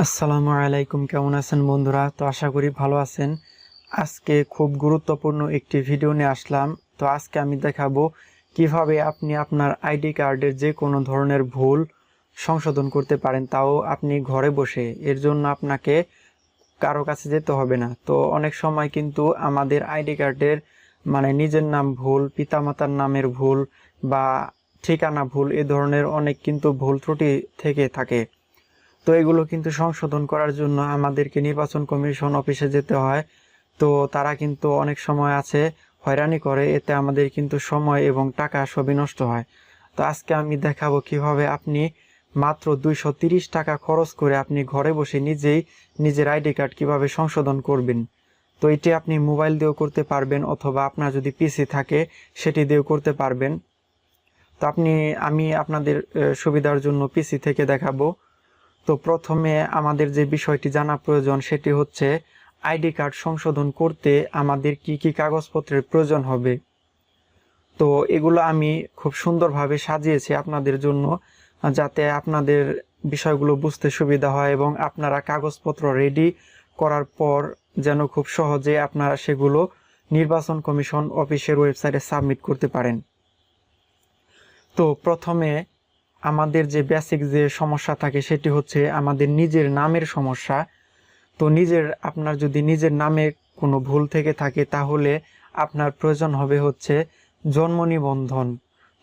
আসসালামু আলাইকুম, কেমন আছেন বন্ধুরা? তো আশা করি ভালো আছেন। আজকে খুব গুরুত্বপূর্ণ একটি ভিডিও নিয়ে আসলাম। তো আজকে আমি দেখাবো কিভাবে আপনি আপনার আইডি কার্ডের যে কোনো ধরনের ভুল সংশোধন করতে পারেন, তাও আপনি ঘরে বসে। এর জন্য আপনাকে কারো কাছে যেতে হবে না। তো অনেক সময় কিন্তু আমাদের আইডি কার্ডের নিজের নাম ভুল, পিতামাতার নামের ভুল বা ঠিকানা ভুল, এ ধরনের অনেক কিন্তু ভুল ত্রুটি থেকে থাকে। তো এগুলো কিন্তু সংশোধন করার জন্য আমাদেরকে নির্বাচন কমিশন অফিসে যেতে হয়। তো তারা কিন্তু অনেক সময় আছে হয়রানি করে, এতে আমাদের কিন্তু সময় এবং টাকা সবই নষ্ট হয়। তো আজকে আমি দেখাবো কিভাবে আপনি মাত্র 230 টাকা খরচ করে আপনি ঘরে বসে নিজেই নিজের আইডি কার্ড কিভাবে সংশোধন করবেন। তো এটি আপনি মোবাইল দিয়েও করতে পারবেন, অথবা আপনার যদি পিসি থাকে সেটি দিয়েও করতে পারবেন। তো আমি আপনাদের সুবিধার জন্য পিসি থেকে দেখাবো। তো প্রথমে আমাদের যে বিষয়টি জানা প্রয়োজন সেটি হচ্ছে আইডি কার্ড সংশোধন করতে আমাদের কি কি কাগজপত্রের প্রয়োজন হবে। তো এগুলো আমি খুব সুন্দরভাবে সাজিয়েছি আপনাদের জন্য, যাতে আপনাদের বিষয়গুলো বুঝতে সুবিধা হয় এবং আপনারা কাগজপত্র রেডি করার পর যেন খুব সহজে আপনারা সেগুলো নির্বাচন কমিশন অফিসের ওয়েবসাইটে সাবমিট করতে পারেন। তো প্রথমে আমাদের যে বেসিক যে সমস্যা থাকে সেটি হচ্ছে আমাদের নিজের নামের সমস্যা। তো আপনার যদি নিজের নামে কোনো ভুল থেকে থাকে তাহলে আপনার প্রয়োজন হবে হচ্ছে জন্ম নিবন্ধন।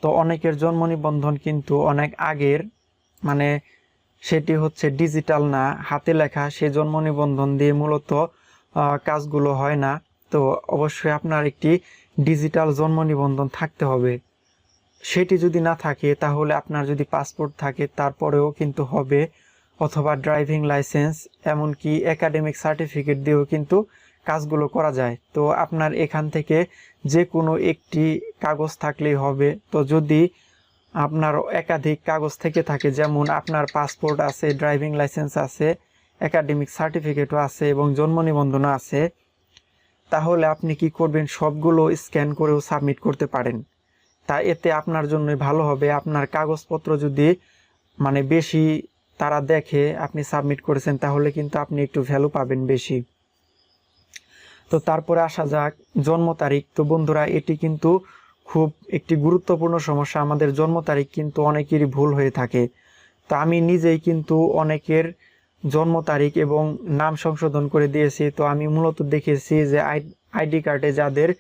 তো অনেকের জন্ম নিবন্ধন কিন্তু অনেক আগের, মানে সেটি হচ্ছে ডিজিটাল না, হাতে লেখা। সেই জন্ম নিবন্ধন দিয়ে মূলত কাজগুলো হয় না। তো অবশ্যই আপনার একটি ডিজিটাল জন্ম নিবন্ধন থাকতে হবে। সেটি যদি না থাকে তাহলে আপনার যদি পাসপোর্ট থাকে তারপরেও কিন্তু হবে, অথবা ড্রাইভিং লাইসেন্স, এমনকি একাডেমিক সার্টিফিকেট দিয়েও কিন্তু কাজগুলো করা যায়। তো আপনার এখান থেকে যে কোনো একটি কাগজ থাকলেই হবে। তো যদি আপনার একাধিক কাগজ থেকে থাকে, যেমন আপনার পাসপোর্ট আছে, ড্রাইভিং লাইসেন্স আছে, একাডেমিক সার্টিফিকেটও আছে এবং জন্ম নিবন্ধনও আছে, তাহলে আপনি কি করবেন, সবগুলো স্ক্যান করেও সাবমিট করতে পারেন। তা এতে আপনার জন্য ভালো হবে। আপনার কাগজপত্র যদি বেশি তারা দেখে আপনি সাবমিট করেছেন, তাহলে কিন্তু আপনি একটু ভ্যালু পাবেন বেশি। তো তারপরে আসা যাক জন্ম তারিখ। তো বন্ধুরা, এটি কিন্তু খুব একটি গুরুত্বপূর্ণ সমস্যা। আমাদের জন্ম তারিখ কিন্তু অনেকেরই ভুল হয়ে থাকে। তো আমি নিজেই কিন্তু অনেকের জন্ম তারিখ এবং নাম সংশোধন করে দিয়েছি। তো আমি মূলত দেখেছি যে আইডি কার্ডে যাদের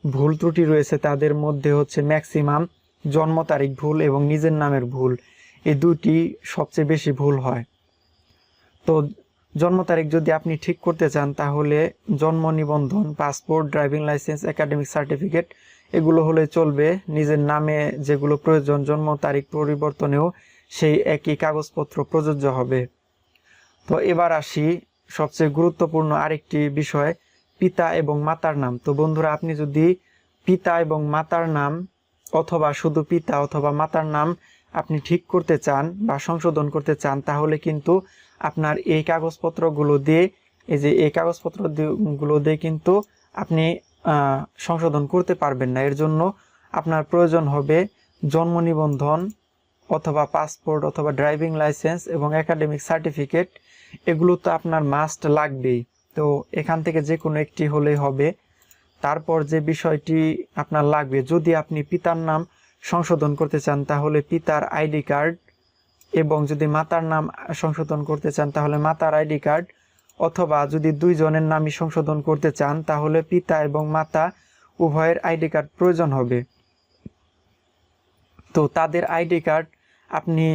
ভুল ত্রুটি রয়েছে তাদের মধ্যে হচ্ছে ম্যাক্সিমাম জন্ম তারিখ ভুল এবং নিজের নামের ভুল, এই দুটি সবচেয়ে বেশি ভুল হয়। তো জন্ম তারিখ যদি আপনি ঠিক করতে চান তাহলে জন্ম নিবন্ধন, passport, driving licence, academic certificate এগুলো হলে চলবে। নিজের নামে যেগুলো প্রয়োজন জন্ম তারিখ পরিবর্তনেও সেই একই কাগজপত্র প্রযোজ্য হবে। তো এবার আসি সবচেয়ে গুরুত্বপূর্ণ আরেকটি বিষয়, পিতা এবং মাতার নাম। তো বন্ধুরা, আপনি যদি পিতা এবং মাতার নাম, অথবা শুধু পিতা অথবা মাতার নাম আপনি ঠিক করতে চান বা সংশোধন করতে চান, তাহলে কিন্তু আপনার এই কাগজপত্রগুলো দিয়ে, এই কাগজপত্রগুলো দিয়ে কিন্তু আপনি সংশোধন করতে পারবেন না। এর জন্য আপনার প্রয়োজন হবে জন্ম নিবন্ধন অথবা পাসপোর্ট অথবা ড্রাইভিং লাইসেন্স এবং একাডেমিক সার্টিফিকেট। এগুলো তো আপনার মাস্ট লাগবেই। তো এখান থেকে যে কোনো একটি হলেই হবে। তারপর যে বিষয়টি আপনার লাগবে, যদি আপনি পিতার নাম সংশোধন করতে চান তাহলে পিতার আইডি কার্ড, এবং যদি মাতার নাম সংশোধন করতে চান তাহলে মাতার আইডি কার্ড, অথবা যদি দুইজনের নামই সংশোধন করতে চান তাহলে পিতা এবং মাতা উভয়ের আইডি কার্ড প্রয়োজন হবে। তো তাদের আইডি কার্ড আপনি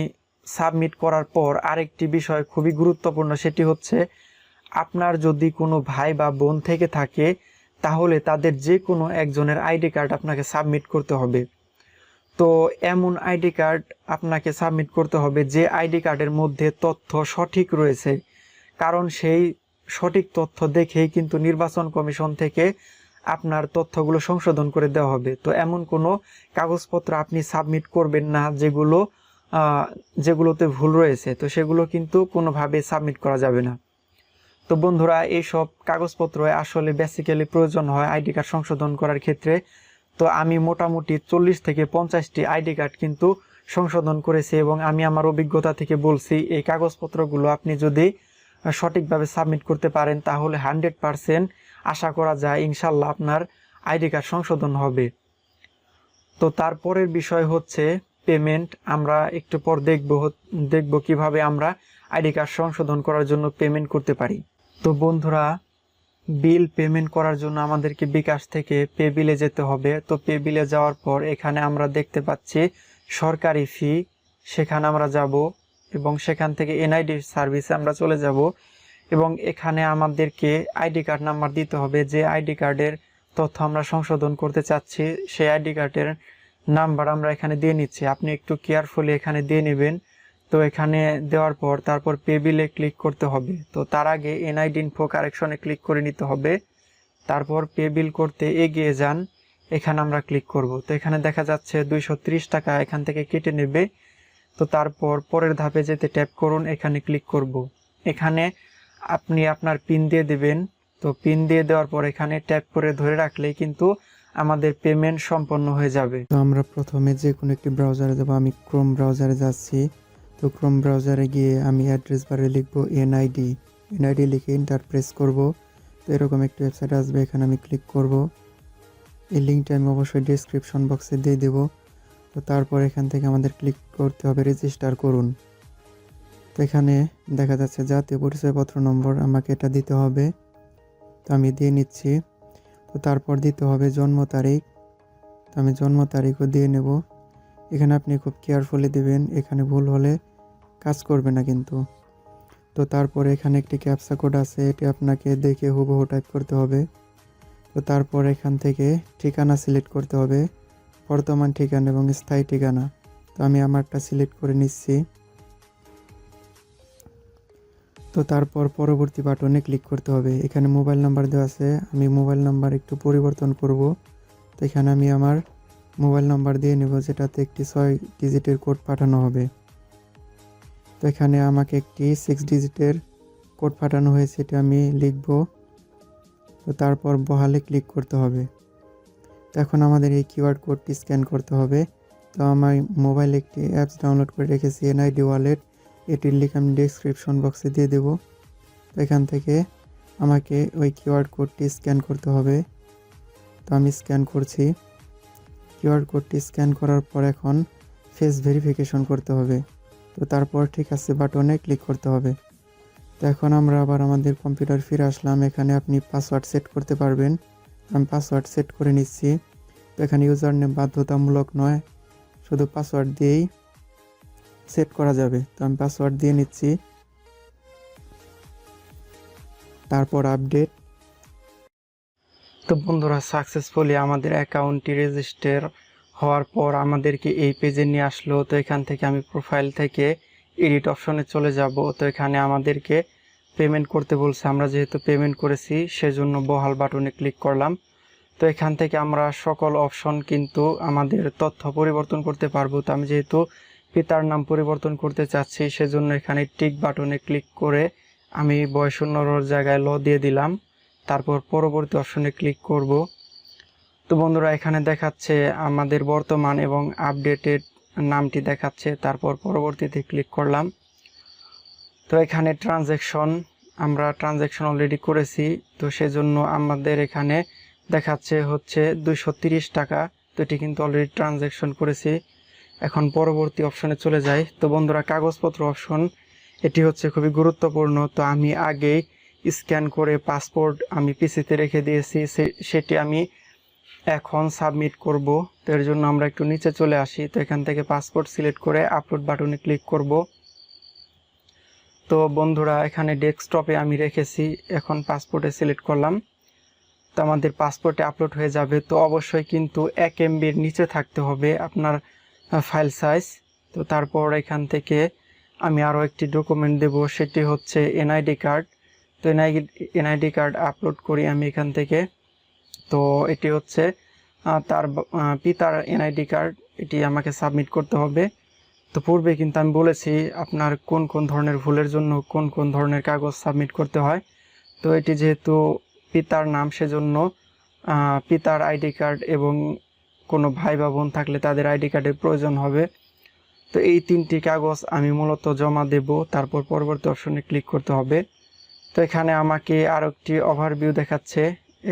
সাবমিট করার পর আরেকটি বিষয় খুবই গুরুত্বপূর্ণ, সেটি হচ্ছে আপনার যদি কোনো ভাই বা বোন থেকে থাকে তাহলে তাদের যে কোনো একজনের আইডি কার্ড আপনাকে সাবমিট করতে হবে। তো এমন আইডি কার্ড আপনাকে সাবমিট করতে হবে যে আইডি কার্ডের মধ্যে তথ্য সঠিক রয়েছে, কারণ সেই সঠিক তথ্য দেখেই কিন্তু নির্বাচন কমিশন থেকে আপনার তথ্যগুলো সংশোধন করে দেওয়া হবে। তো এমন কোনো কাগজপত্র আপনি সাবমিট করবেন না যেগুলোতে ভুল রয়েছে, তো সেগুলো কিন্তু কোনোভাবে সাবমিট করা যাবে না। তো বন্ধুরা, এইসব কাগজপত্র আসলে বেসিক্যালি প্রয়োজন হয় আইডি কার্ড সংশোধন করার ক্ষেত্রে। তো আমি মোটামুটি 40 থেকে 50টি আইডি কার্ড কিন্তু সংশোধন করেছি, এবং আমি আমার অভিজ্ঞতা থেকে বলছি এই কাগজপত্রগুলো আপনি যদি সঠিকভাবে সাবমিট করতে পারেন তাহলে 100% আশা করা যায় ইনশাল্লাহ আপনার আইডি কার্ড সংশোধন হবে। তো তারপরের বিষয় হচ্ছে পেমেন্ট। আমরা একটু পর দেখব কিভাবে আমরা আইডি কার্ড সংশোধন করার জন্য পেমেন্ট করতে পারি। তো বন্ধুরা, বিল পেমেন্ট করার জন্য আমাদেরকে বিকাশ থেকে পে বিলে যেতে হবে। তো পে বিলে যাওয়ার পর এখানে আমরা দেখতে পাচ্ছি সরকারি ফি, সেখানে আমরা যাব এবং সেখান থেকে এনআইডি সার্ভিসে আমরা চলে যাব এবং এখানে আমাদেরকে আইডি কার্ড নাম্বার দিতে হবে। যে আইডি কার্ডের তথ্য আমরা সংশোধন করতে চাচ্ছি সেই আইডি কার্ডের নাম্বার আমরা এখানে দিয়ে নিচ্ছি। আপনি একটু কেয়ারফুলি এখানে দিয়ে নেবেন। তো এখানে দেওয়ার পর তারপর পে বিলে ক্লিক করতে হবে। তো তার আগে NID ইনফো কারেকশনে ক্লিক করে নিতে হবে। তারপর পে বিল করতে এগিয়ে যান, এখানে আমরা ক্লিক করব। তো এখানে দেখা যাচ্ছে 230 টাকা এখান থেকে কেটে নেবে। তো তারপর পরের ধাপে যেতে ট্যাপ করুন, এখানে ক্লিক করব। এখানে আপনি আপনার পিন দিয়ে দেবেন। তো পিন দিয়ে দেওয়ার পর এখানে ট্যাপ করে ধরে রাখলেই কিন্তু আমাদের পেমেন্ট সম্পন্ন হয়ে যাবে। তো আমরা প্রথমে যে কোনো একটি ব্রাউজারে যাব। আমি ক্রোম ব্রাউজারে যাচ্ছি। তো ক্রোম ব্রাউজারে গিয়ে আমি অ্যাড্রেস বারে লিখব NID লিখে এন্টার প্রেস করব। তো এরকম একটি ওয়েবসাইট আসবে, এখানে আমি ক্লিক করব। এই লিঙ্কটা আমি অবশ্যই ডেসক্রিপশন বক্সে দিয়ে দেব। তো তারপর এখান থেকে আমাদের ক্লিক করতে হবে রেজিস্টার করুন। তো এখানে দেখা যাচ্ছে জাতীয় পরিচয়পত্র নম্বর, আমাকে এটা দিতে হবে। তো আমি দিয়ে নিচ্ছি। তো তারপর দিতে হবে জন্ম তারিখ। তো আমি জন্ম তারিখও দিয়ে নেব। এখানে আপনি খুব কেয়ারফুলি দিবেন, এখানে ভুল হলে কাজ করবে না কিন্তু। তো তারপর এখানে একটি ক্যাপচা কোড আছে, এটি আপনাকে দেখে হুবহু টাইপ করতে হবে। তো তারপর এখান থেকে ঠিকানা সিলেক্ট করতে হবে, বর্তমান ঠিকানা এবং স্থায়ী ঠিকানা। তো আমি আমারটা সিলেক্ট করে নিচ্ছি। তো তারপর পরবর্তী বাটনে ক্লিক করতে হবে। এখানে মোবাইল নাম্বার দেওয়া আছে, আমি মোবাইল নাম্বার একটু পরিবর্তন করব। তো এখানে আমি আমার মোবাইল নাম্বার দিয়ে নেব, যেটাতে একটি 6 ডিজিটের কোড পাঠানো হবে। তো এখানে আমাকে একটি 6 ডিজিটের কোড পাঠানো হয়েছে, এটা আমি লিখব। তো তারপর বহালে ক্লিক করতে হবে। তো এখন আমাদের এই কিউআর কোডটি স্ক্যান করতে হবে। তো আমার মোবাইলে একটি অ্যাপস ডাউনলোড করে রেখেছি, NID ওয়ালেট, এটির লিঙ্ক আমি ডেসক্রিপশন বক্সে দিয়ে দেব। তো এখান থেকে আমাকে ওই কিউআর কোডটি স্ক্যান করতে হবে। তো আমি স্ক্যান করছি। কিউআর কোডটি স্ক্যান করার পর এখন ফেস ভেরিফিকেশন করতে হবে। তো তারপর ঠিক আছে বাটনে ক্লিক করতে হবে। তো এখন আমরা আবার আমাদের কম্পিউটার ফিরে আসলাম। এখানে আপনি পাসওয়ার্ড সেট করতে পারবেন। আমি পাসওয়ার্ড সেট করে নিচ্ছি। তো এখানে ইউজার নেম বাধ্যতামূলক নয়, শুধু পাসওয়ার্ড দিয়েই সেট করা যাবে। তো আমি পাসওয়ার্ড দিয়ে নিচ্ছি। তারপর আপডেট। তো বন্ধুরা, সাকসেসফুলি আমাদের অ্যাকাউন্টটি রেজিস্টার হওয়ার পর আমাদেরকে এই পেজে নিয়ে আসলো। তো এখান থেকে আমি প্রোফাইল থেকে এডিট অপশনে চলে যাব। তো এখানে আমাদেরকে পেমেন্ট করতে বলছে, আমরা যেহেতু পেমেন্ট করেছি সেজন্য বহাল বাটনে ক্লিক করলাম। তো এখান থেকে আমরা সকল অপশন কিন্তু আমাদের তথ্য পরিবর্তন করতে পারবো। তো আমি যেহেতু পিতার নাম পরিবর্তন করতে চাচ্ছি সেজন্য এখানে টিক বাটনে ক্লিক করে আমি বয়সূন্যর জায়গায় দিয়ে দিলাম। তারপর পরবর্তী অপশনে ক্লিক করব। তো বন্ধুরা, এখানে দেখাচ্ছে আমাদের বর্তমান এবং আপডেটেড নামটি দেখাচ্ছে। তারপর পরবর্তীতে ক্লিক করলাম। তো এখানে আমরা ট্রানজ্যাকশন অলরেডি করেছি, তো সেজন্য আমাদের এখানে দেখাচ্ছে হচ্ছে 230 টাকা। তো এটি কিন্তু অলরেডি ট্রানজ্যাকশন করেছি। এখন পরবর্তী অপশনে চলে যাই। তো বন্ধুরা, কাগজপত্র অপশন, এটি হচ্ছে খুবই গুরুত্বপূর্ণ। তো আমি আগেই স্ক্যান করে পাসপোর্ট আমি পিসিতে রেখে দিয়েছি, সেটি আমি এখন সাবমিট করব। তো এর জন্য আমরা একটু নিচে চলে আসি। তো এখান থেকে পাসপোর্ট সিলেক্ট করে আপলোড বাটনে ক্লিক করব। তো বন্ধুরা, এখানে ডেস্কটপে আমি রেখেছি, এখন পাসপোর্টে সিলেক্ট করলাম। তো আমাদের পাসপোর্টে আপলোড হয়ে যাবে। তো অবশ্যই কিন্তু 1 MBর নিচে থাকতে হবে আপনার ফাইল সাইজ। তো তারপর এখান থেকে আমি আরও একটি ডকুমেন্ট দেব, সেটি হচ্ছে NID কার্ড। তো NID কার্ড আপলোড করি আমি এখান থেকে। তো এটি হচ্ছে তার পিতার NID কার্ড, এটি আমাকে সাবমিট করতে হবে। তো পূর্বে কিন্তু আমি বলেছি আপনার কোন কোন ধরনের ভুলের জন্য কোন কোন ধরনের কাগজ সাবমিট করতে হয়। তো এটি যেহেতু পিতার নাম, সেজন্য পিতার আইডি কার্ড এবং কোনো ভাই বা বোন থাকলে তাদের আইডি কার্ডের প্রয়োজন হবে। তো এই 3টি কাগজ আমি মূলত জমা দেব। তারপর পরবর্তী অপশনে ক্লিক করতে হবে। তো এখানে আমাকে আরও একটি ওভারভিউ দেখাচ্ছে,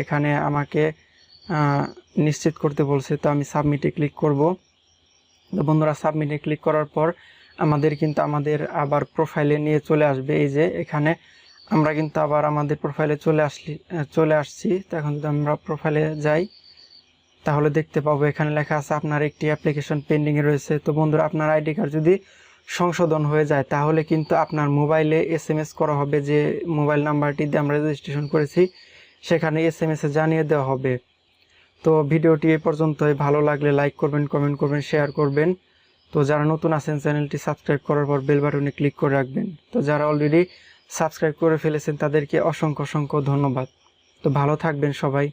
এখানে আমাকে নিশ্চিত করতে বলছে। তো আমি সাবমিটে ক্লিক করব। তো বন্ধুরা সাবমিটে ক্লিক করার পর আমাদের কিন্তু আবার প্রোফাইলে নিয়ে চলে আসবে। এই যে এখানে আমরা কিন্তু আবার আমাদের প্রোফাইলে চলে আসছি। তো এখন যদি আমরা প্রোফাইলে যাই তাহলে দেখতে পাবো এখানে লেখা আছে আপনার একটি অ্যাপ্লিকেশন পেন্ডিংয়ে রয়েছে। তো বন্ধুরা আপনার আইডি কার্ড যদি সংশোধন হয়ে যায় তাহলে কিন্তু আপনার মোবাইলে SMS করা হবে, যে মোবাইল নাম্বারটি দিয়ে আমরা রেজিস্ট্রেশন করেছি সেখানে SMS জানিয়ে দেওয়া হবে। তো ভিডিওটি এই পর্যন্তই। ভালো লাগলে লাইক করবেন, কমেন্ট করবেন, শেয়ার করবেন। তো যারা নতুন আছেন চ্যানেলটি সাবস্ক্রাইব করার পর বেল বাটনে ক্লিক করে রাখবেন। তো যারা অলরেডি সাবস্ক্রাইব করে ফেলেছেন তাদেরকে অসংখ্য ধন্যবাদ। তো ভালো থাকবেন সবাই।